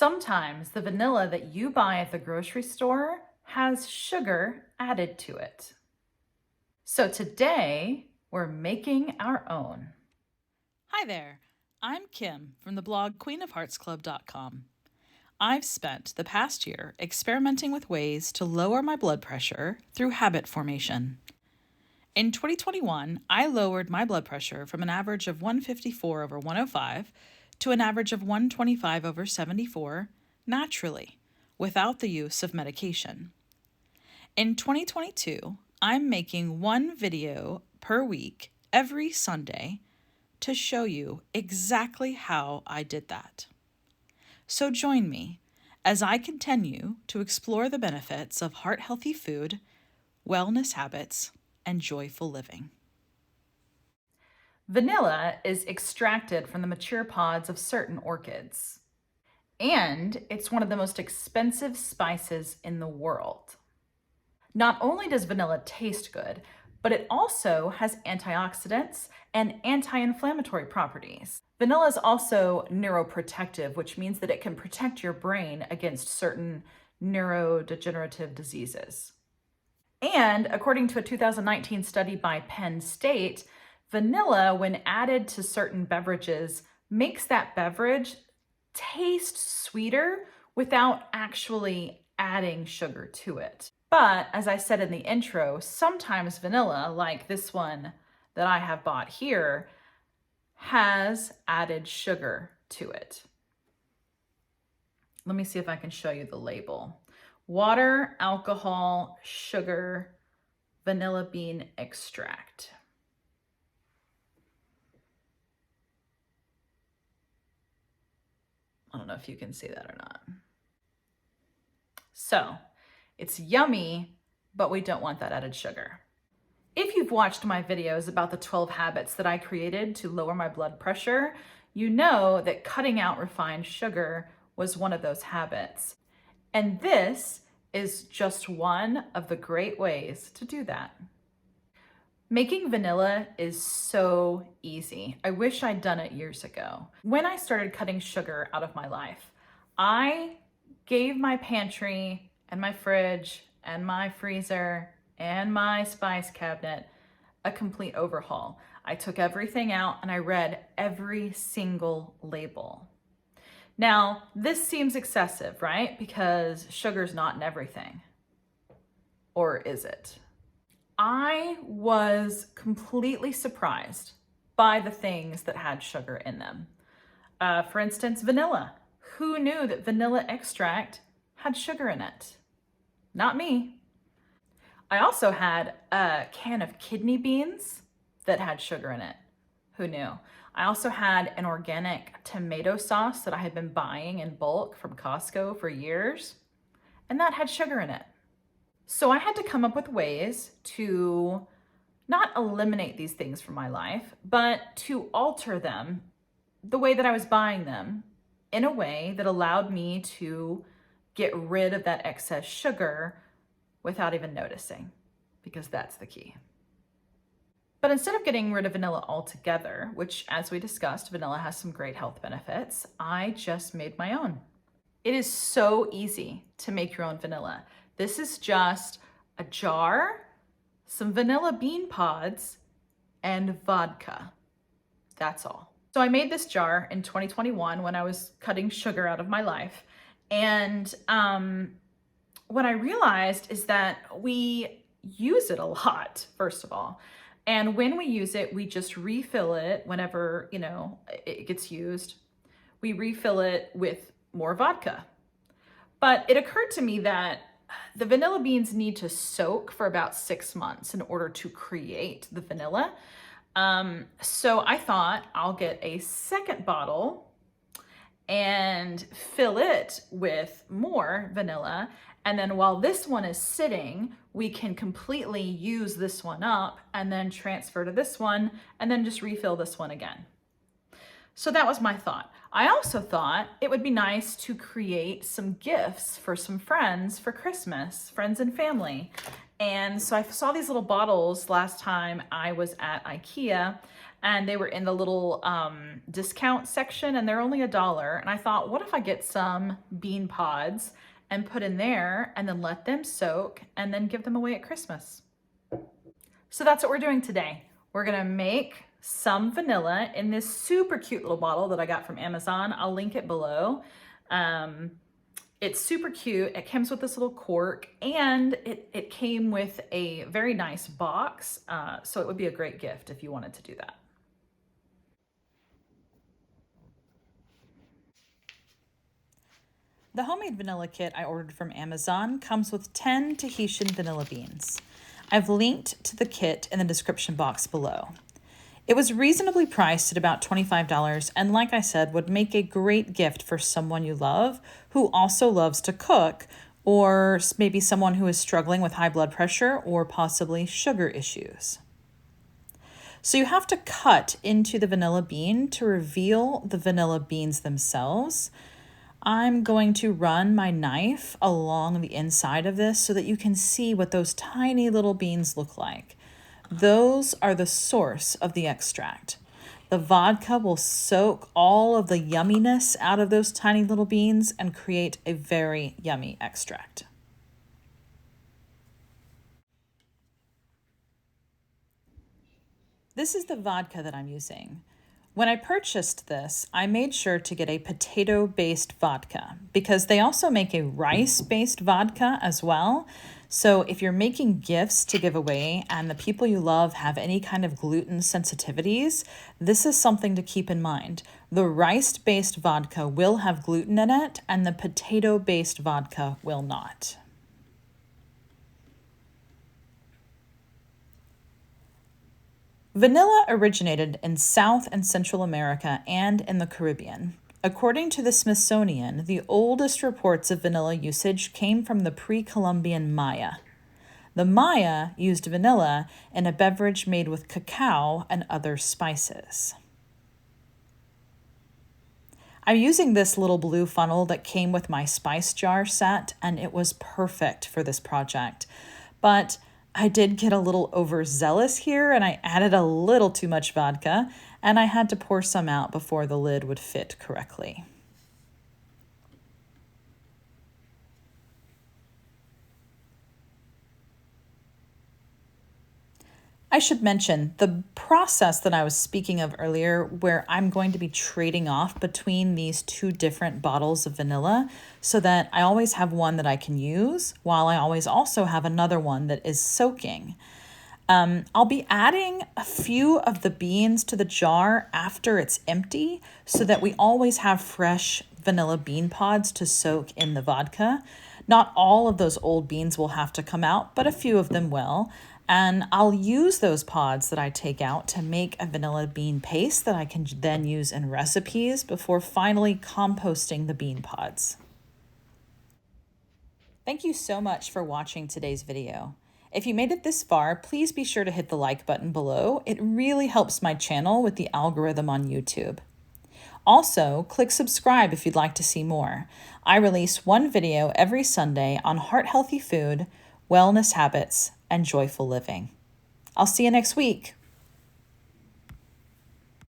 Sometimes the vanilla that you buy at the grocery store has sugar added to it. So today we're making our own. Hi there, I'm Kim from the blog queenofheartsclub.com. I've spent the past year experimenting with ways to lower my blood pressure through habit formation. In 2021, I lowered my blood pressure from an average of 154 over 105 to an average of 125 over 74 naturally, without the use of medication. In 2022, I'm making one video per week every Sunday to show you exactly how I did that. So join me as I continue to explore the benefits of heart-healthy food, wellness habits, and joyful living. Vanilla is extracted from the mature pods of certain orchids, and it's one of the most expensive spices in the world. Not only does vanilla taste good, but it also has antioxidants and anti-inflammatory properties. Vanilla is also neuroprotective, which means that it can protect your brain against certain neurodegenerative diseases. And according to a 2019 study by Penn State, vanilla, when added to certain beverages, makes that beverage taste sweeter without actually adding sugar to it. But as I said in the intro, sometimes vanilla, like this one that I have bought here, has added sugar to it. Let me see if I can show you the label. Water, alcohol, sugar, vanilla bean extract. I don't know if you can see that or not. So it's yummy, but we don't want that added sugar. If you've watched my videos about the 12 habits that I created to lower my blood pressure, you know that cutting out refined sugar was one of those habits. And this is just one of the great ways to do that. Making vanilla is so easy. I wish I'd done it years ago. When I started cutting sugar out of my life, I gave my pantry and my fridge and my freezer and my spice cabinet a complete overhaul. I took everything out and I read every single label. Now, this seems excessive, right? Because sugar's not in everything. Or is it? I was completely surprised by the things that had sugar in them. For instance, vanilla. Who knew that vanilla extract had sugar in it? Not me. I also had a can of kidney beans that had sugar in it. Who knew? I also had an organic tomato sauce that I had been buying in bulk from Costco for years, and that had sugar in it. So I had to come up with ways to not eliminate these things from my life, but to alter them the way that I was buying them in a way that allowed me to get rid of that excess sugar without even noticing, because that's the key. But instead of getting rid of vanilla altogether, which as we discussed, vanilla has some great health benefits, I just made my own. It is so easy to make your own vanilla. This is just a jar, some vanilla bean pods, and vodka. That's all. So I made this jar in 2021 when I was cutting sugar out of my life. And what I realized is that we use it a lot, first of all. And when we use it, we just refill it whenever, it gets used. We refill it with more vodka. But it occurred to me that the vanilla beans need to soak for about 6 months in order to create the vanilla. So I thought I'll get a second bottle and fill it with more vanilla. And then while this one is sitting, we can completely use this one up and then transfer to this one and then just refill this one again. So that was my thought. I also thought it would be nice to create some gifts for some friends for Christmas, friends and family. And so I saw these little bottles last time I was at IKEA, and they were in the little discount section, and they're only $1. And I thought, what if I get some bean pods and put in there and then let them soak and then give them away at Christmas? So that's what we're doing today. We're gonna make some vanilla in this super cute little bottle that I got from Amazon. I'll link it below. It's super cute. It comes with this little cork, and it came with a very nice box. So it would be a great gift if you wanted to do that. The homemade vanilla kit I ordered from Amazon comes with 10 Tahitian vanilla beans. I've linked to the kit in the description box below. It was reasonably priced at about $25, and like I said, would make a great gift for someone you love who also loves to cook, or maybe someone who is struggling with high blood pressure or possibly sugar issues. So you have to cut into the vanilla bean to reveal the vanilla beans themselves. I'm going to run my knife along the inside of this so that you can see what those tiny little beans look like. Those are the source of the extract. The vodka will soak all of the yumminess out of those tiny little beans and create a very yummy extract. This is the vodka that I'm using. When I purchased this, I made sure to get a potato-based vodka because they also make a rice-based vodka as well. So if you're making gifts to give away and the people you love have any kind of gluten sensitivities, this is something to keep in mind. The rice-based vodka will have gluten in it, and the potato-based vodka will not. Vanilla originated in South and Central America and in the Caribbean. According to the Smithsonian, the oldest reports of vanilla usage came from the pre-Columbian Maya. The Maya used vanilla in a beverage made with cacao and other spices. I'm using this little blue funnel that came with my spice jar set, and it was perfect for this project. But I did get a little overzealous here, and I added a little too much vodka, and I had to pour some out before the lid would fit correctly. I should mention the process that I was speaking of earlier, where I'm going to be trading off between these two different bottles of vanilla so that I always have one that I can use while I always also have another one that is soaking. I'll be adding a few of the beans to the jar after it's empty so that we always have fresh vanilla bean pods to soak in the vodka. Not all of those old beans will have to come out, but a few of them will. And I'll use those pods that I take out to make a vanilla bean paste that I can then use in recipes before finally composting the bean pods. Thank you so much for watching today's video. If you made it this far, please be sure to hit the like button below. It really helps my channel with the algorithm on YouTube. Also, click subscribe if you'd like to see more. I release one video every Sunday on heart-healthy food, wellness habits, and joyful living. I'll see you next week.